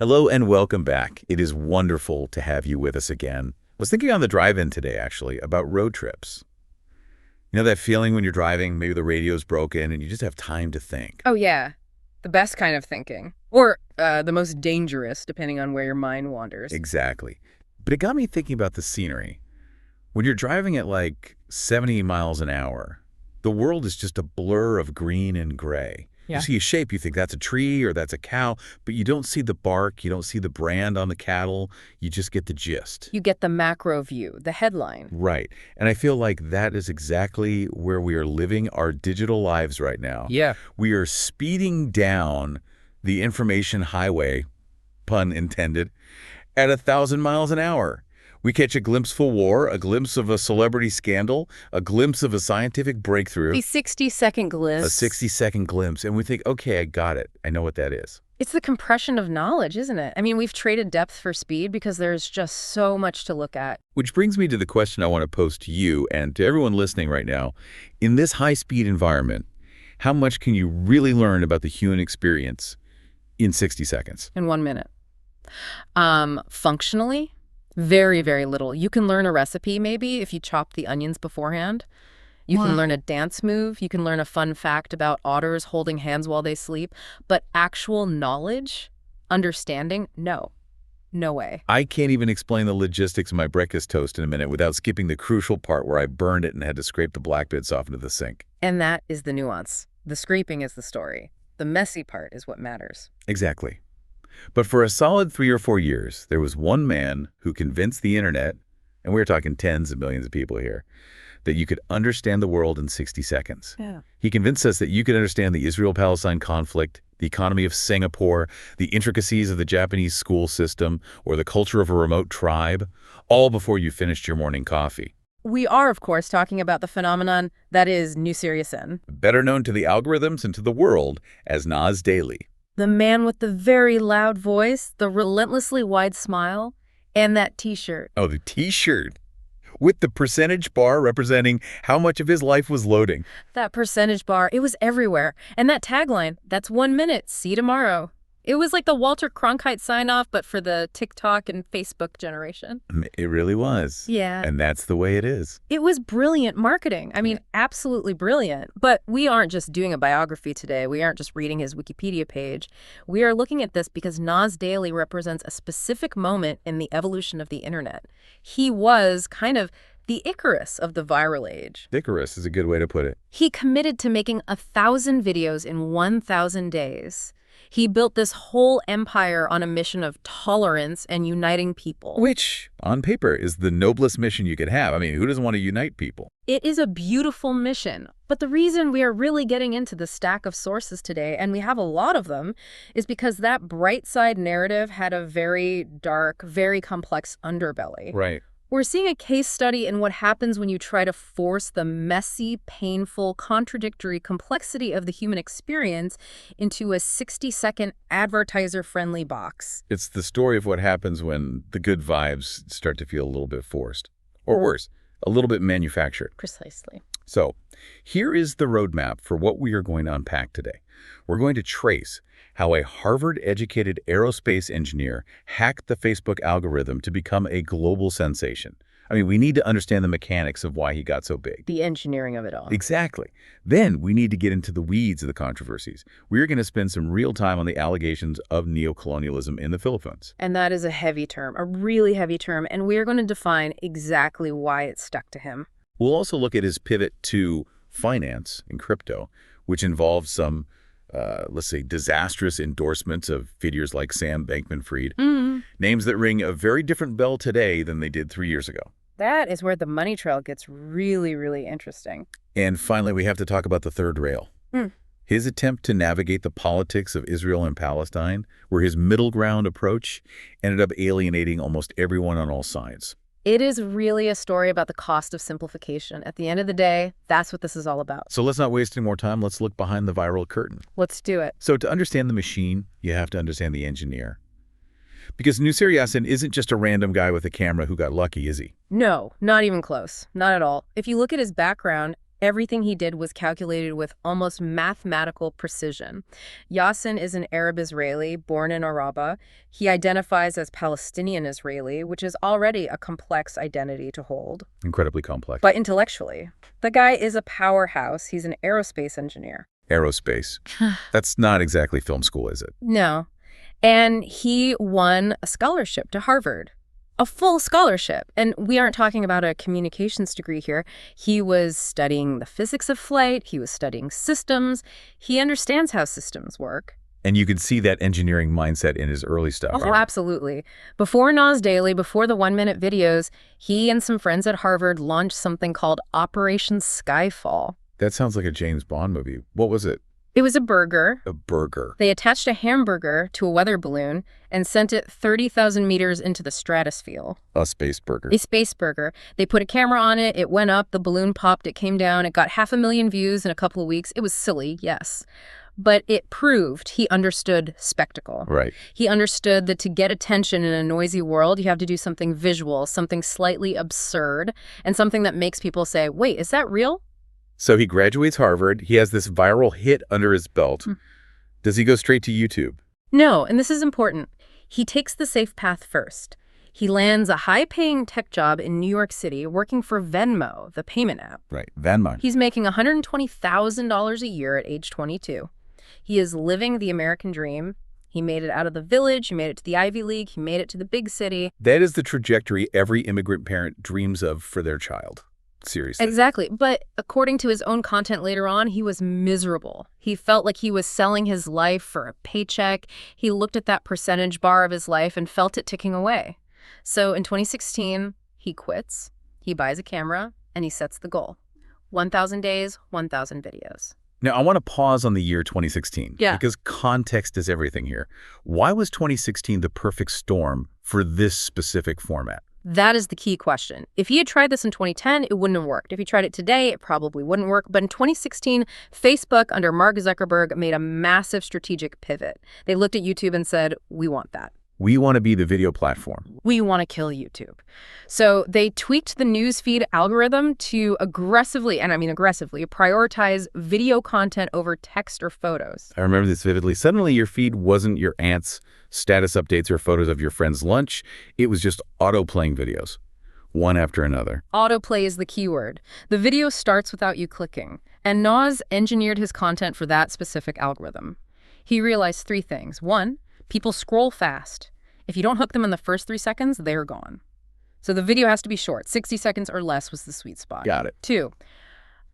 Hello and welcome back. It is wonderful to have you with us again. I was thinking on the drive-in today, actually, about road trips. You know that feeling when you're driving, maybe the radio's broken and you just have time to think? Oh, yeah. The best kind of thinking. Or the most dangerous, depending on where your mind wanders. Exactly. But it got me thinking about the scenery. When you're driving at like 70 miles an hour, the world is just a blur of green and gray. Yeah. You see a shape, you think that's a tree or that's a cow, but you don't see the bark, you don't see the brand on the cattle, you just get the gist. You get the macro view, the headline. Right. And I feel like that is exactly where we are living our digital lives right now. Yeah. We are speeding down the information highway, pun intended, at 1,000 miles an hour. We catch a glimpse of a war, a glimpse of a celebrity scandal, a glimpse of a scientific breakthrough. The 60-second glimpse. A 60-second glimpse. And we think, okay, I got it. I know what that is. It's the compression of knowledge, isn't it? I mean, we've traded depth for speed because there's just so much to look at. Which brings me to the question I want to pose to you and to everyone listening right now. In this high-speed environment, how much can you really learn about the human experience in 60 seconds? In 1 minute. Functionally, very, very little. You can learn a recipe, maybe, if you chop the onions beforehand. You can learn a dance move. You can learn a fun fact about otters holding hands while they sleep. But actual knowledge, understanding, no. No way. I can't even explain the logistics of my breakfast toast in a minute without skipping the crucial part where I burned it and had to scrape the black bits off into the sink. And that is the nuance. The scraping is the story. The messy part is what matters. Exactly. But for a solid 3 or 4 years, there was one man who convinced the internet, and we're talking tens of millions of people here, that you could understand the world in 60 seconds. Yeah. He convinced us that you could understand the Israel-Palestine conflict, the economy of Singapore, the intricacies of the Japanese school system, or the culture of a remote tribe, all before you finished your morning coffee. We are, of course, talking about the phenomenon that is Nuseir Yassin. Better known to the algorithms and to the world as Nas Daily. The man with the very loud voice, the relentlessly wide smile, and that T-shirt. Oh, the T-shirt. With the percentage bar representing how much of his life was loading. That percentage bar, it was everywhere. And that tagline, that's 1 minute, see you tomorrow. It was like the Walter Cronkite sign-off, but for the TikTok and Facebook generation. It really was. Yeah. And that's the way it is. It was brilliant marketing. I mean, absolutely brilliant. But we aren't just doing a biography today. We aren't just reading his Wikipedia page. We are looking at this because Nas Daily represents a specific moment in the evolution of the internet. He was kind of the Icarus of the viral age. Icarus is a good way to put it. He committed to making 1,000 videos in 1,000 days. He built this whole empire on a mission of tolerance and uniting people. Which, on paper, is the noblest mission you could have. I mean, who doesn't want to unite people? It is a beautiful mission. But the reason we are really getting into the stack of sources today, and we have a lot of them, is because that bright side narrative had a very dark, very complex underbelly. Right. We're seeing a case study in what happens when you try to force the messy, painful, contradictory complexity of the human experience into a 60-second advertiser-friendly box. It's the story of what happens when the good vibes start to feel a little bit forced. Or worse, a little bit manufactured. Precisely. So, here is the roadmap for what we are going to unpack today. We're going to trace how a Harvard-educated aerospace engineer hacked the Facebook algorithm to become a global sensation. I mean, we need to understand the mechanics of why he got so big. The engineering of it all. Exactly. Then we need to get into the weeds of the controversies. We're going to spend some real time on the allegations of neocolonialism in the Philippines. And that is a heavy term, a really heavy term, and we're going to define exactly why it stuck to him. We'll also look at his pivot to finance and crypto, which involves some let's say, disastrous endorsements of figures like Sam Bankman-Fried, names that ring a very different bell today than they did 3 years ago. That is where the money trail gets really, really interesting. And finally, we have to talk about the third rail. His attempt to navigate the politics of Israel and Palestine, where his middle ground approach ended up alienating almost everyone on all sides. It is really a story about the cost of simplification. At the end of the day, that's what this is all about. So let's not waste any more time. Let's look behind the viral curtain. Let's do it. So to understand the machine, you have to understand the engineer. Because Nuseir Yassin isn't just a random guy with a camera who got lucky, is he? No, not even close. Not at all. If you look at his background, Everything he did was calculated with almost mathematical precision. Yassin is an Arab Israeli born in Araba. He identifies as Palestinian Israeli, which is already a complex identity to hold. Incredibly complex. But intellectually, the guy is a powerhouse. He's an aerospace engineer. Aerospace. That's not exactly film school, is it? No. And he won a scholarship to Harvard. A full scholarship. And we aren't talking about a communications degree here. He was studying the physics of flight. He was studying systems. He understands how systems work. And you can see that engineering mindset in his early stuff. Oh, absolutely. Before Nas Daily, before the 1-minute videos, he and some friends at Harvard launched something called Operation Skyfall. That sounds like a James Bond movie. What was it? It was a burger. A burger. They attached a hamburger to a weather balloon and sent it 30,000 meters into the stratosphere. A space burger. A space burger. They put a camera on it. It went up. The balloon popped. It came down. It got 500,000 views in a couple of weeks. It was silly, yes. But it proved he understood spectacle. Right. He understood that to get attention in a noisy world, you have to do something visual, something slightly absurd, and something that makes people say, wait, is that real? So he graduates Harvard. He has this viral hit under his belt. Does he go straight to YouTube? No, and this is important. He takes the safe path first. He lands a high-paying tech job in New York City working for Venmo, the payment app. Right, Venmo. He's making $120,000 a year at age 22. He is living the American dream. He made it out of the village. He made it to the Ivy League. He made it to the big city. That is the trajectory every immigrant parent dreams of for their child. Seriously. Exactly. But according to his own content later on, he was miserable. He felt like he was selling his life for a paycheck. He looked at that percentage bar of his life and felt it ticking away. So in 2016, he quits, he buys a camera, and he sets the goal. 1,000 days, 1,000 videos. Now, I want to pause on the year 2016. Yeah. Because context is everything here. Why was 2016 the perfect storm for this specific format? That is the key question. If he had tried this in 2010, it wouldn't have worked. If he tried it today, it probably wouldn't work. But in 2016, Facebook under Mark Zuckerberg made a massive strategic pivot. They looked at YouTube and said, we want that. We want to be the video platform. We want to kill YouTube. So they tweaked the newsfeed algorithm to aggressively, and I mean aggressively, prioritize video content over text or photos. I remember this vividly. Suddenly your feed wasn't your aunt's status updates or photos of your friend's lunch. It was just auto-playing videos, one after another. Autoplay is the keyword. The video starts without you clicking. And Nas engineered his content for that specific algorithm. He realized 3 things. 1, people scroll fast. If you don't hook them in the first 3 seconds, they're gone. So the video has to be short. 60 seconds or less was the sweet spot. Got it. 2,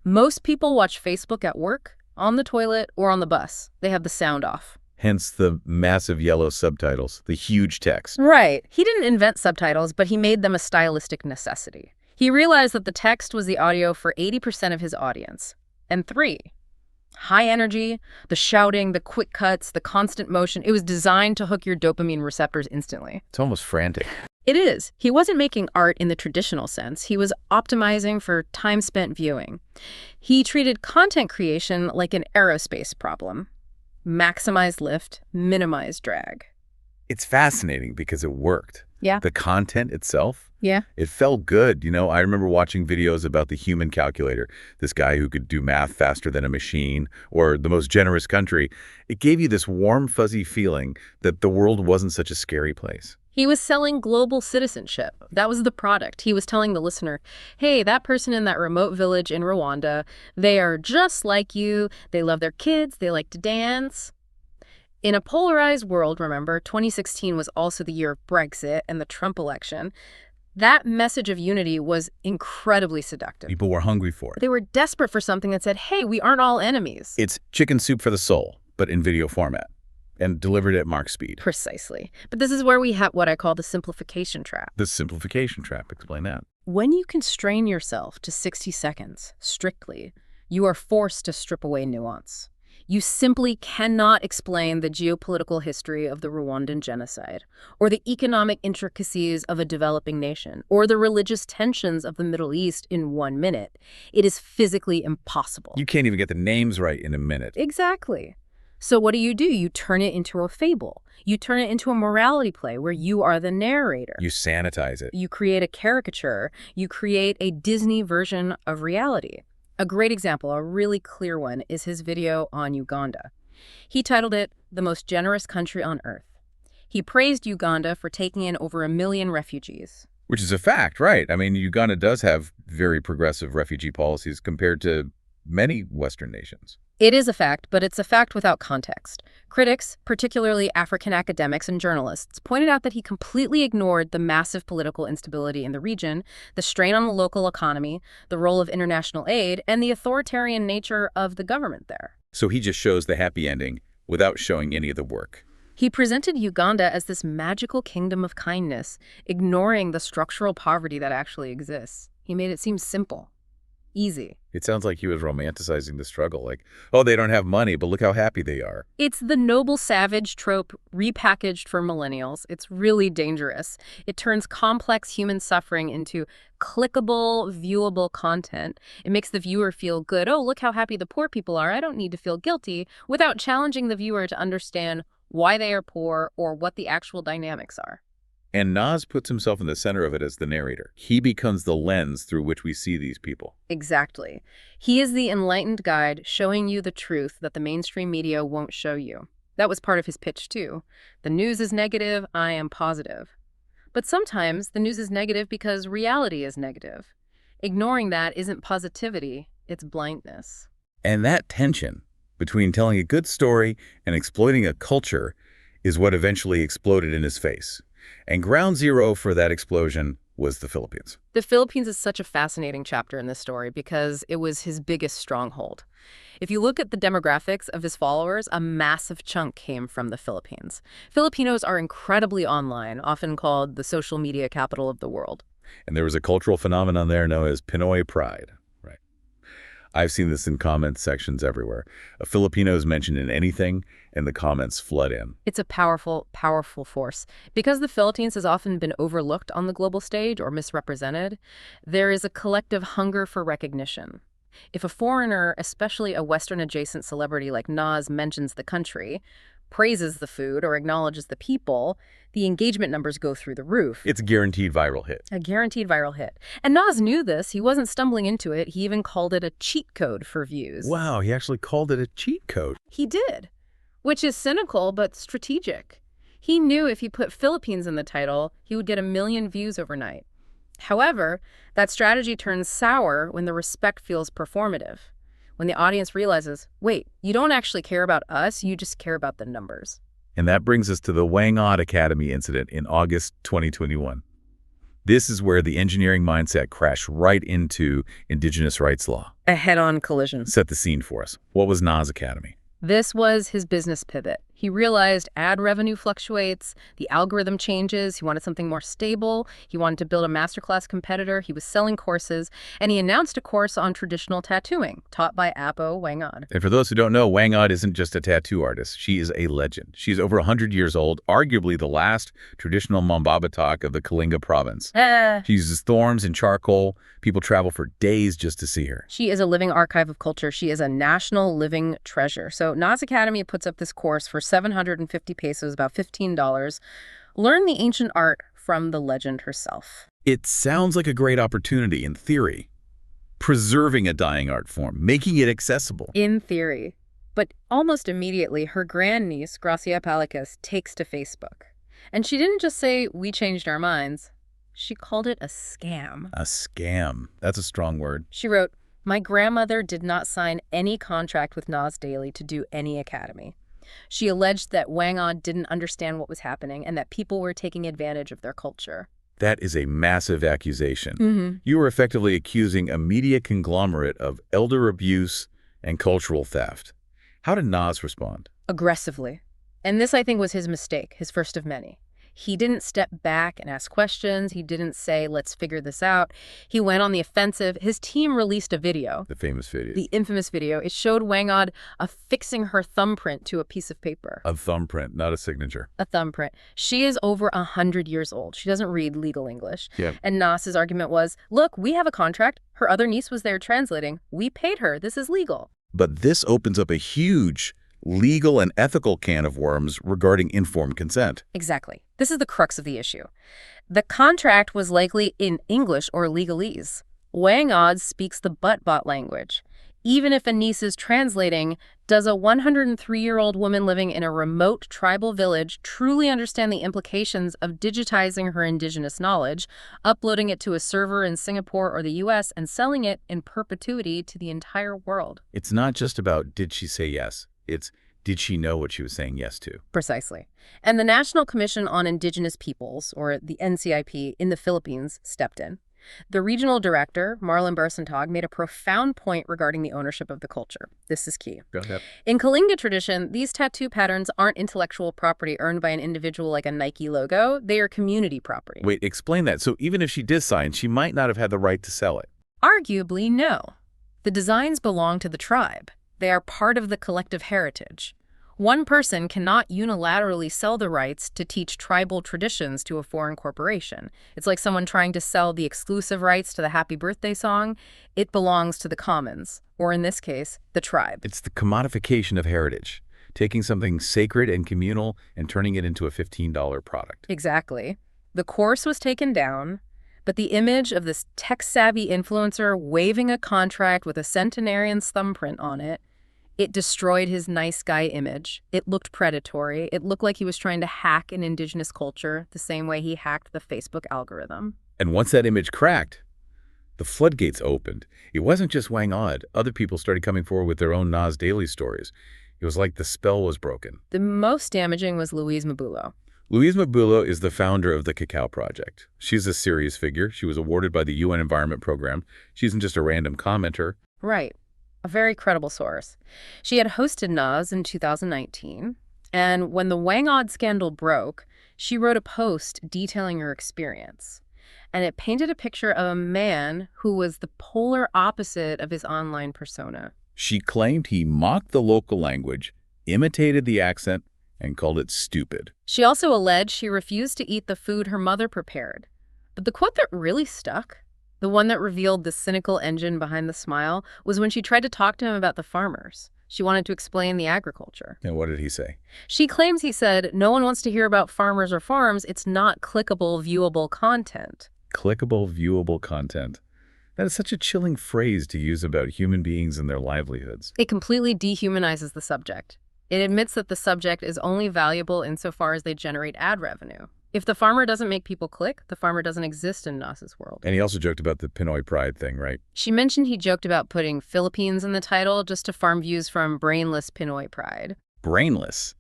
most people watch Facebook at work, on the toilet, or on the bus. They have the sound off. Hence the massive yellow subtitles, the huge text. Right. He didn't invent subtitles, but he made them a stylistic necessity. He realized that the text was the audio for 80% of his audience. And 3, high energy, the shouting, the quick cuts, the constant motion. It was designed to hook your dopamine receptors instantly. It's almost frantic. It is. He wasn't making art in the traditional sense. He was optimizing for time spent viewing. He treated content creation like an aerospace problem. Maximize lift, minimize drag. It's fascinating because it worked. Yeah. The content itself, Yeah. it felt good. You know, I remember watching videos about the human calculator, this guy who could do math faster than a machine, or the most generous country. It gave you this warm, fuzzy feeling that the world wasn't such a scary place. He was selling global citizenship. That was the product. He was telling the listener, hey, that person in that remote village in Rwanda, they are just like you. They love their kids. They like to dance. In a polarized world, remember, 2016 was also the year of Brexit and the Trump election. That message of unity was incredibly seductive. People were hungry for it. They were desperate for something that said, hey, we aren't all enemies. It's chicken soup for the soul, but in video format, and delivered at Mark speed. Precisely. But this is where we have what I call the simplification trap. The simplification trap. Explain that. When you constrain yourself to 60 seconds, strictly, you are forced to strip away nuance. You simply cannot explain the geopolitical history of the Rwandan genocide, or the economic intricacies of a developing nation, or the religious tensions of the Middle East in 1 minute. It is physically impossible. You can't even get the names right in a minute. Exactly. So what do? You turn it into a fable. You turn it into a morality play where you are the narrator. You sanitize it. You create a caricature. You create a Disney version of reality. A great example, a really clear one, is his video on Uganda. He titled it, "The Most Generous Country on Earth." He praised Uganda for taking in over 1 million refugees. Which is a fact, right? I mean, Uganda does have very progressive refugee policies compared to many Western nations. It is a fact, but it's a fact without context. Critics, particularly African academics and journalists, pointed out that he completely ignored the massive political instability in the region, the strain on the local economy, the role of international aid, and the authoritarian nature of the government there. So he just shows the happy ending without showing any of the work. He presented Uganda as this magical kingdom of kindness, ignoring the structural poverty that actually exists. He made it seem simple, easy. It sounds like he was romanticizing the struggle, like, oh, they don't have money, but look how happy they are. It's the noble savage trope repackaged for millennials. It's really dangerous. It turns complex human suffering into clickable, viewable content. It makes the viewer feel good. Oh, look how happy the poor people are. I don't need to feel guilty, without challenging the viewer to understand why they are poor or what the actual dynamics are. And Nas puts himself in the center of it as the narrator. He becomes the lens through which we see these people. Exactly. He is the enlightened guide showing you the truth that the mainstream media won't show you. That was part of his pitch, too. The news is negative, I am positive. But sometimes the news is negative because reality is negative. Ignoring that isn't positivity, it's blindness. And that tension between telling a good story and exploiting a culture is what eventually exploded in his face. And ground zero for that explosion was the Philippines. The Philippines is such a fascinating chapter in this story because it was his biggest stronghold. If you look at the demographics of his followers, a massive chunk came from the Philippines. Filipinos are incredibly online, often called the social media capital of the world. And there was a cultural phenomenon there known as Pinoy pride. Right. I've seen this in comment sections everywhere. A Filipino is mentioned in anything, and the comments flood in. It's a powerful, powerful force. Because the Philippines has often been overlooked on the global stage or misrepresented, there is a collective hunger for recognition. If a foreigner, especially a Western-adjacent celebrity like Nas, mentions the country, praises the food, or acknowledges the people, the engagement numbers go through the roof. It's a guaranteed viral hit. A guaranteed viral hit. And Nas knew this. He wasn't stumbling into it. He even called it a cheat code for views. Wow, he actually called it a cheat code. He did, which is cynical but strategic. He knew if he put Philippines in the title, he would get 1 million views overnight. However, that strategy turns sour when the respect feels performative. When the audience realizes, wait, you don't actually care about us, you just care about the numbers. And that brings us to the Wang Od Academy incident in August 2021. This is where the engineering mindset crashed right into indigenous rights law. A head-on collision. Set the scene for us. What was Nas Academy? This was his business pivot. He realized ad revenue fluctuates, the algorithm changes, he wanted something more stable, he wanted to build a masterclass competitor, he was selling courses, and he announced a course on traditional tattooing, taught by Apo Wang Od. And for those who don't know, Wang Od isn't just a tattoo artist. She is a legend. She's over 100 years old, arguably the last traditional Mambabatak of the Kalinga province. She uses thorns and charcoal. People travel for days just to see her. She is a living archive of culture. She is a national living treasure. So Nas Academy puts up this course for 750 pesos, about $15. Learn the ancient art from the legend herself. It sounds like a great opportunity in theory. Preserving a dying art form, making it accessible. In theory. But almost immediately, her grandniece, Gracia Palicas, takes to Facebook. And she didn't just say, we changed our minds. She called it a scam. A scam. That's a strong word. She wrote, my grandmother did not sign any contract with Nas Daily to do any academy. She alleged that Wang Od didn't understand what was happening and that people were taking advantage of their culture. That is a massive accusation. You were effectively accusing a media conglomerate of elder abuse and cultural theft. How did Nas respond? Aggressively. And this, I think, was his mistake, his first of many. He didn't step back and ask questions. He didn't say, let's figure this out. He went on the offensive. His team released a video. The famous video. The infamous video. It showed Wang Od affixing her thumbprint to a piece of paper. A thumbprint, not a signature. A thumbprint. She is over 100 years old. She doesn't read legal English. Yeah. And Nas's argument was, look, we have a contract. Her other niece was there translating. We paid her. This is legal. But this opens up a huge legal and ethical can of worms regarding informed consent. Exactly. This is the crux of the issue. The contract was likely in English or legalese. Wang Od speaks the butt-bot language. Even if a niece is translating, does a 103-year-old woman living in a remote tribal village truly understand the implications of digitizing her indigenous knowledge, uploading it to a server in Singapore or the US, and selling it in perpetuity to the entire world? It's not just about did she say yes, it's did she know what she was saying yes to? Precisely. And the National Commission on Indigenous Peoples, or the NCIP, in the Philippines stepped in. The regional director, Marlon Bersentag, made a profound point regarding the ownership of the culture. This is key. Go ahead. In Kalinga tradition, these tattoo patterns aren't intellectual property earned by an individual like a Nike logo. They are community property. Wait, explain that. So even if she did sign, she might not have had the right to sell it. Arguably, no. The designs belong to the tribe. They are part of the collective heritage. One person cannot unilaterally sell the rights to teach tribal traditions to a foreign corporation. It's like someone trying to sell the exclusive rights to the Happy Birthday song. It belongs to the commons, or in this case, the tribe. It's the commodification of heritage, taking something sacred and communal and turning it into a $15 product. Exactly. The course was taken down, but the image of this tech-savvy influencer waving a contract with a centenarian's thumbprint on it, it destroyed his nice guy image. It looked predatory. It looked like he was trying to hack an indigenous culture the same way he hacked the Facebook algorithm. And once that image cracked, the floodgates opened. It wasn't just Wang Od. Other people started coming forward with their own Nas Daily stories. It was like the spell was broken. The most damaging was Louise Mabulo. Louise Mabulo is the founder of the Cacao Project. She's a serious figure. She was awarded by the UN Environment Program. She isn't just a random commenter. Right. A very credible source. She had hosted Nas in 2019, and when the Wang Od scandal broke, she wrote a post detailing her experience. And it painted a picture of a man who was the polar opposite of his online persona. She claimed he mocked the local language, imitated the accent, and called it stupid. She also alleged she refused to eat the food her mother prepared. But the quote that really stuck, the one that revealed the cynical engine behind the smile, was when she tried to talk to him about the farmers. She wanted to explain the agriculture. And what did he say? She claims he said, "No one wants to hear about farmers or farms. It's not clickable, viewable content." Clickable, viewable content. That is such a chilling phrase to use about human beings and their livelihoods. It completely dehumanizes the subject. It admits that the subject is only valuable insofar as they generate ad revenue. If the farmer doesn't make people click, the farmer doesn't exist in Nas's world. And he also joked about the Pinoy pride thing, right? She mentioned he joked about putting Philippines in the title just to farm views from brainless Pinoy pride. Brainless.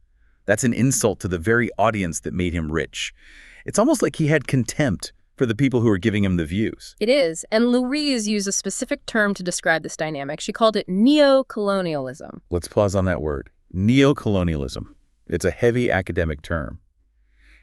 That's an insult to the very audience that made him rich. It's almost like he had contempt for the people who were giving him the views. It is, and Louise used a specific term to describe this dynamic. She called it neo-colonialism. Let's pause on that word. Neo-colonialism. It's a heavy academic term.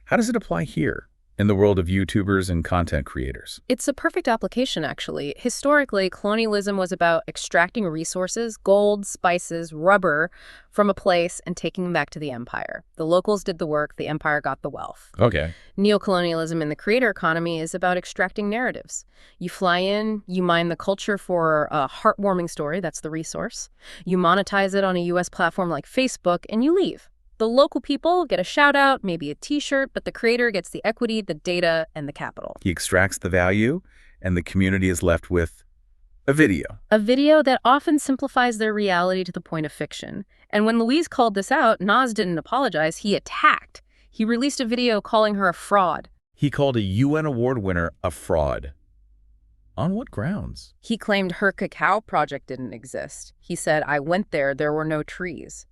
How does it apply here in the world of YouTubers and content creators? It's a perfect application, actually. Historically, colonialism was about extracting resources, gold, spices, rubber, from a place and taking them back to the empire. The locals did the work, the empire got the wealth. Okay. Neocolonialism in the creator economy is about extracting narratives. You fly in, you mine the culture for a heartwarming story, that's the resource. You monetize it on a US platform like Facebook, and you leave. The local people get a shout out, maybe a t-shirt, but the creator gets the equity, the data, and the capital. He extracts the value, and the community is left with a video. A video that often simplifies their reality to the point of fiction. And when Louise called this out, Nas didn't apologize, he attacked. He released a video calling her a fraud. He called a UN award winner a fraud. On what grounds? He claimed her cacao project didn't exist. He said, "I went there, there were no trees."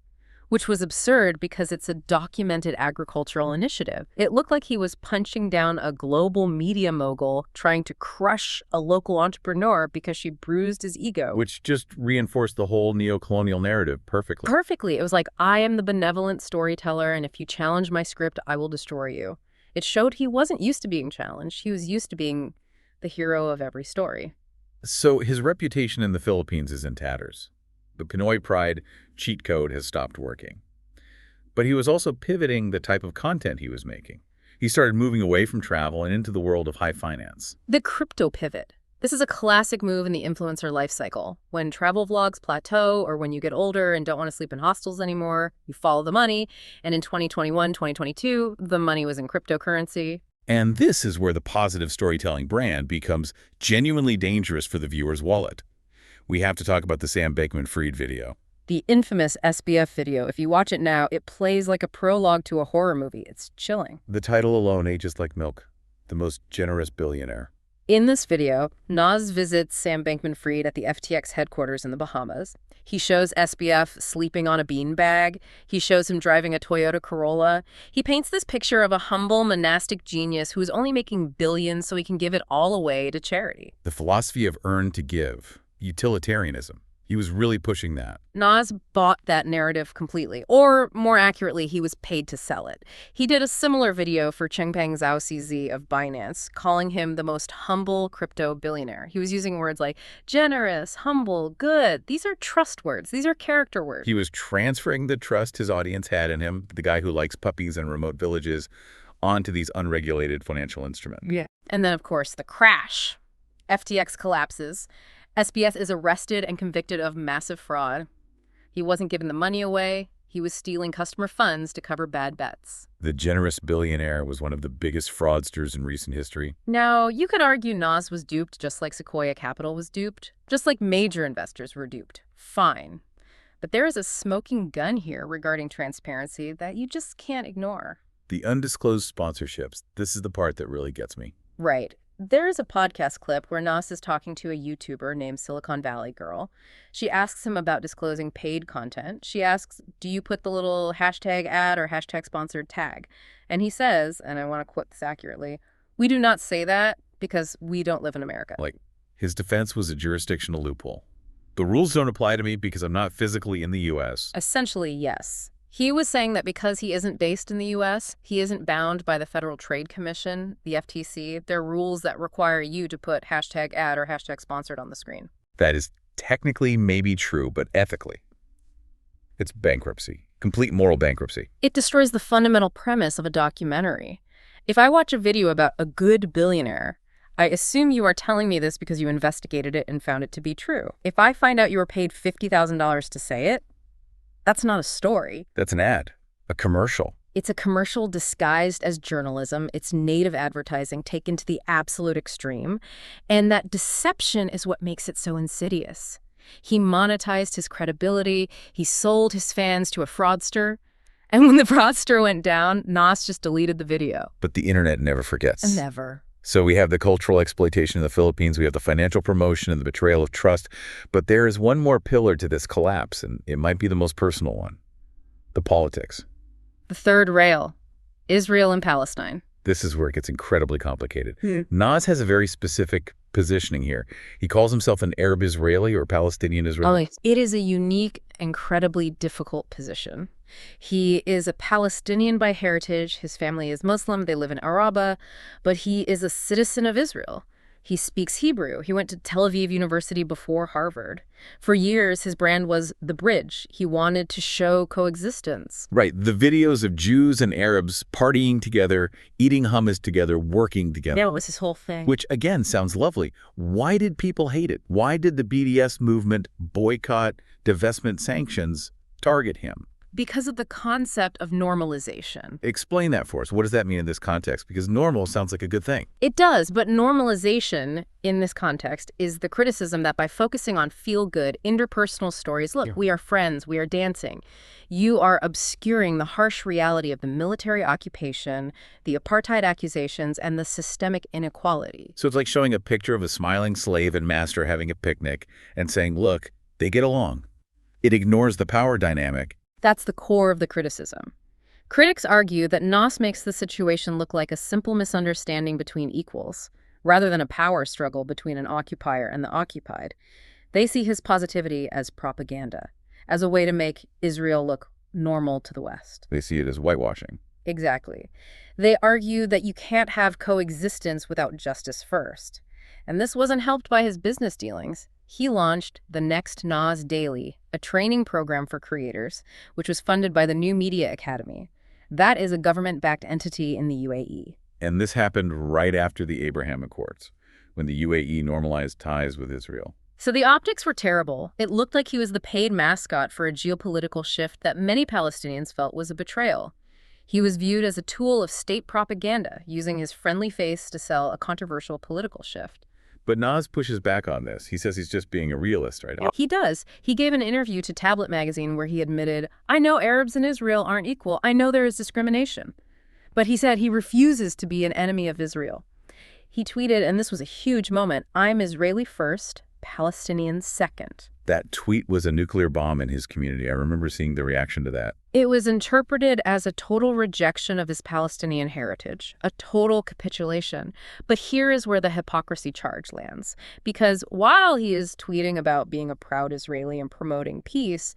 Which was absurd because it's a documented agricultural initiative. It looked like he was punching down a global media mogul trying to crush a local entrepreneur because she bruised his ego. Which just reinforced the whole neo-colonial narrative perfectly. Perfectly. It was like, I am the benevolent storyteller, and if you challenge my script, I will destroy you. It showed he wasn't used to being challenged. He was used to being the hero of every story. So his reputation in the Philippines is in tatters. The Pinoy pride cheat code has stopped working. But he was also pivoting the type of content he was making. He started moving away from travel and into the world of high finance. The crypto pivot. This is a classic move in the influencer life cycle. When travel vlogs plateau, or when you get older and don't want to sleep in hostels anymore, you follow the money. And in 2021, 2022, the money was in cryptocurrency. And this is where the positive storytelling brand becomes genuinely dangerous for the viewer's wallet. We have to talk about the Sam Bankman-Fried video. The infamous SBF video. If you watch it now, it plays like a prologue to a horror movie. It's chilling. The title alone ages like milk. The most generous billionaire. In this video, Nas visits Sam Bankman-Fried at the FTX headquarters in the Bahamas. He shows SBF sleeping on a beanbag. He shows him driving a Toyota Corolla. He paints this picture of a humble monastic genius who is only making billions so he can give it all away to charity. The philosophy of earn to give. Utilitarianism. He was really pushing that. Nas bought that narrative completely, or more accurately, he was paid to sell it. He did a similar video for Changpeng Zhao CZ of Binance, calling him the most humble crypto billionaire. He was using words like generous, humble, good. These are trust words. These are character words. He was transferring the trust his audience had in him, the guy who likes puppies and remote villages, onto these unregulated financial instruments. Yeah. And then, of course, the crash. FTX collapses. SBF is arrested and convicted of massive fraud. He wasn't giving the money away. He was stealing customer funds to cover bad bets. The generous billionaire was one of the biggest fraudsters in recent history. Now, you could argue Nas was duped just like Sequoia Capital was duped, just like major investors were duped. Fine. But there is a smoking gun here regarding transparency that you just can't ignore. The undisclosed sponsorships. This is the part that really gets me. Right. There is a podcast clip where Nas is talking to a YouTuber named Silicon Valley Girl. She asks him about disclosing paid content. She asks, do you put the little hashtag ad or hashtag sponsored tag? And he says, and I want to quote this accurately, we do not say that because we don't live in America. Like, his defense was a jurisdictional loophole. The rules don't apply to me because I'm not physically in the U.S. Essentially, yes. He was saying that because he isn't based in the U.S., he isn't bound by the Federal Trade Commission, the FTC. There are rules that require you to put hashtag ad or hashtag sponsored on the screen. That is technically maybe true, but ethically, it's bankruptcy. Complete moral bankruptcy. It destroys the fundamental premise of a documentary. If I watch a video about a good billionaire, I assume you are telling me this because you investigated it and found it to be true. If I find out you were paid $50,000 to say it, that's not a story. That's an ad, a commercial. It's a commercial disguised as journalism. It's native advertising taken to the absolute extreme. And that deception is what makes it so insidious. He monetized his credibility. He sold his fans to a fraudster. And when the fraudster went down, Nas just deleted the video. But the internet never forgets. Never. So we have the cultural exploitation in the Philippines, we have the financial promotion and the betrayal of trust, but there is one more pillar to this collapse, and it might be the most personal one. The politics. The third rail. Israel and Palestine. This is where it gets incredibly complicated. Nas has a very specific positioning here. He calls himself an Arab Israeli or Palestinian Israeli. It is a unique, incredibly difficult position. He is a Palestinian by heritage. His family is Muslim. They live in Araba, but he is a citizen of Israel. He speaks Hebrew. He went to Tel Aviv University before Harvard. For years, his brand was The Bridge. He wanted to show coexistence. Right. The videos of Jews and Arabs partying together, eating hummus together, working together. That was his whole thing. Which, again, sounds lovely. Why did people hate it? Why did the BDS movement boycott, divestment sanctions, target him? Because of the concept of normalization. Explain that for us. What does that mean in this context? Because normal sounds like a good thing. It does, but normalization in this context is the criticism that by focusing on feel-good, interpersonal stories, look, we are friends, we are dancing, you are obscuring the harsh reality of the military occupation, the apartheid accusations, and the systemic inequality. So it's like showing a picture of a smiling slave and master having a picnic and saying, look, they get along. It ignores the power dynamic. That's the core of the criticism. Critics argue that Nas makes the situation look like a simple misunderstanding between equals, rather than a power struggle between an occupier and the occupied. They see his positivity as propaganda, as a way to make Israel look normal to the West. They see it as whitewashing. Exactly. They argue that you can't have coexistence without justice first. And this wasn't helped by his business dealings. He launched the Next Nas Daily, a training program for creators, which was funded by the New Media Academy. That is a government-backed entity in the UAE. And this happened right after the Abraham Accords, when the UAE normalized ties with Israel. So the optics were terrible. It looked like he was the paid mascot for a geopolitical shift that many Palestinians felt was a betrayal. He was viewed as a tool of state propaganda, using his friendly face to sell a controversial political shift. But Nas pushes back on this. He says he's just being a realist, right? He does. He gave an interview to Tablet magazine where he admitted, "I know Arabs and Israel aren't equal. I know there is discrimination." But he said he refuses to be an enemy of Israel. He tweeted, and this was a huge moment, "I'm Israeli first, Palestinian second." That tweet was a nuclear bomb in his community. I remember seeing the reaction to that. It was interpreted as a total rejection of his Palestinian heritage, a total capitulation. But here is where the hypocrisy charge lands. Because while he is tweeting about being a proud Israeli and promoting peace,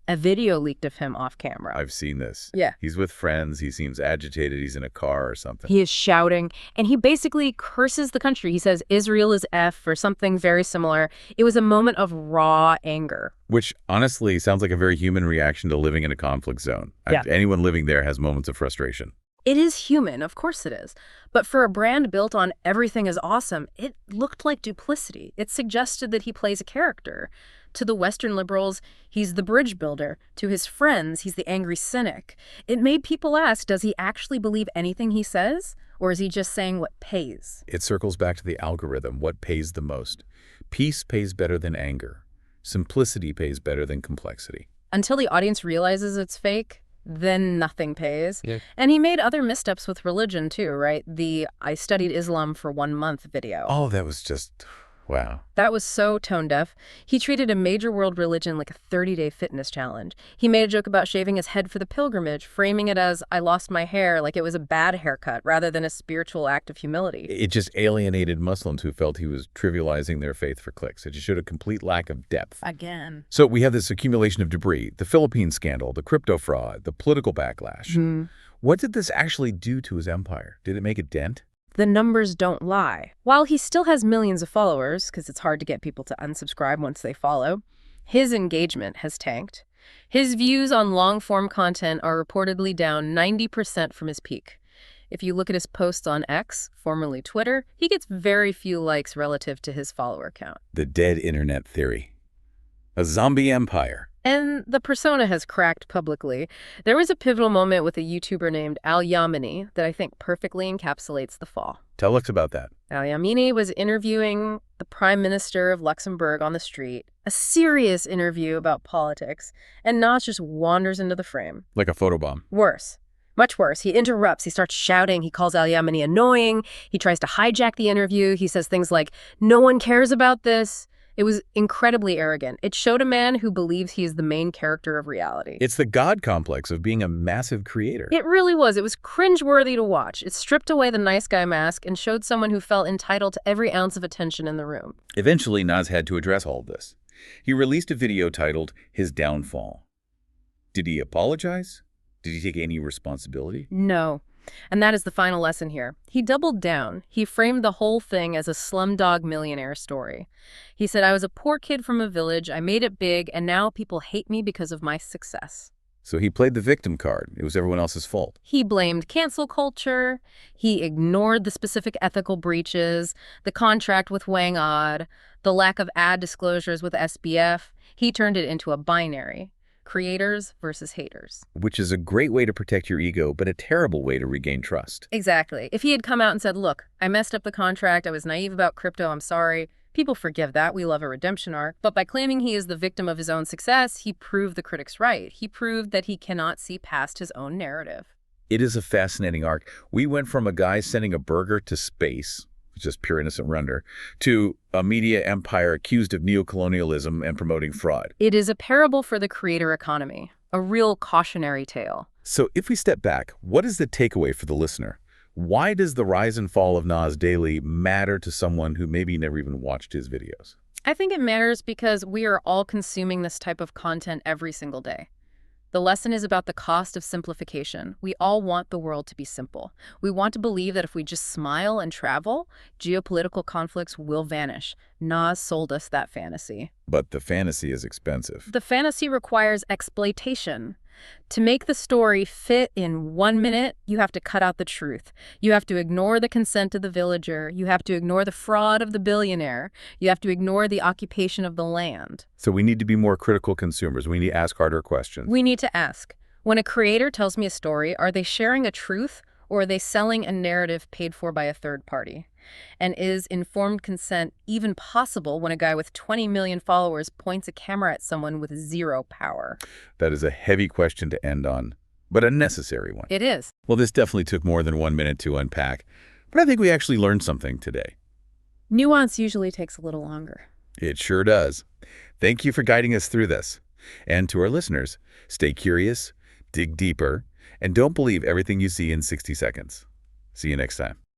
a video leaked of him off camera. I've seen this. Yeah. He's with friends. He seems agitated. He's in a car or something. He is shouting, and he basically curses the country. He says Israel is F or something very similar. It was a moment of raw anger. Which, honestly, sounds like a very human reaction to living in a conflict zone. Yeah. Anyone living there has moments of frustration. It is human, of course it is. But for a brand built on everything is awesome, it looked like duplicity. It suggested that he plays a character. To the Western liberals, he's the bridge builder. To his friends, he's the angry cynic. It made people ask, does he actually believe anything he says? Or is he just saying what pays? It circles back to the algorithm, what pays the most. Peace pays better than anger. Simplicity pays better than complexity. Until the audience realizes it's fake, then nothing pays. Yeah. And he made other missteps with religion too, right? The "I studied Islam for 1 month" video. Oh, that was just... wow. That was so tone-deaf. He treated a major world religion like a 30-day fitness challenge. He made a joke about shaving his head for the pilgrimage, framing it as, "I lost my hair," like it was a bad haircut rather than a spiritual act of humility. It just alienated Muslims who felt he was trivializing their faith for clicks. It just showed a complete lack of depth. Again. So we have this accumulation of debris, the Philippines scandal, the crypto fraud, the political backlash. What did this actually do to his empire? Did it make a dent? The numbers don't lie. While he still has millions of followers, because it's hard to get people to unsubscribe once they follow, his engagement has tanked. His views on long-form content are reportedly down 90% from his peak. If you look at his posts on X, formerly Twitter, he gets very few likes relative to his follower count. The dead internet theory. A zombie empire. And the persona has cracked publicly. There was a pivotal moment with a YouTuber named Al Yamini that I think perfectly encapsulates the fall. Tell us about that. Al Yamini was interviewing the Prime Minister of Luxembourg on the street, a serious interview about politics, and Nas just wanders into the frame. Like a photobomb. Worse. Much worse. He interrupts. He starts shouting. He calls Al Yamini annoying. He tries to hijack the interview. He says things like, "No one cares about this." It was incredibly arrogant. It showed a man who believes he is the main character of reality. It's the God complex of being a massive creator. It really was. It was cringeworthy to watch. It stripped away the nice guy mask and showed someone who felt entitled to every ounce of attention in the room. Eventually, Nas had to address all of this. He released a video titled His Downfall. Did he apologize? Did he take any responsibility? No. And that is the final lesson here. He doubled down. He framed the whole thing as a slumdog millionaire story. He said, "I was a poor kid from a village, I made it big, and now people hate me because of my success." So he played the victim card. It was everyone else's fault. He blamed cancel culture. He ignored the specific ethical breaches, the contract with Wang Od, the lack of ad disclosures with SBF. He turned it into a binary. Creators versus haters. Which is a great way to protect your ego, but a terrible way to regain trust. Exactly. If he had come out and said, "Look, I messed up the contract, I was naive about crypto, I'm sorry," people forgive that. We love a redemption arc. But by claiming he is the victim of his own success, he proved the critics right. He proved that he cannot see past his own narrative. It is a fascinating arc. We went from a guy sending a burger to space, just pure innocent wonder, to a media empire accused of neocolonialism and promoting fraud. It is a parable for the creator economy, a real cautionary tale. So if we step back, what is the takeaway for the listener? Why does the rise and fall of Nas Daily matter to someone who maybe never even watched his videos? I think it matters because we are all consuming this type of content every single day. The lesson is about the cost of simplification. We all want the world to be simple. We want to believe that if we just smile and travel, geopolitical conflicts will vanish. Nas sold us that fantasy. But the fantasy is expensive. The fantasy requires exploitation. To make the story fit in 1 minute, you have to cut out the truth. You have to ignore the consent of the villager. You have to ignore the fraud of the billionaire. You have to ignore the occupation of the land. So we need to be more critical consumers. We need to ask harder questions. We need to ask, when a creator tells me a story, are they sharing a truth Or are they selling a narrative paid for by a third party? And is informed consent even possible when a guy with 20 million followers points a camera at someone with zero power? That is a heavy question to end on, but a necessary one. It is. Well, this definitely took more than 1 minute to unpack, but I think we actually learned something today. Nuance usually takes a little longer. It sure does. Thank you for guiding us through this. And to our listeners, stay curious, dig deeper, and don't believe everything you see in 60 seconds. See you next time.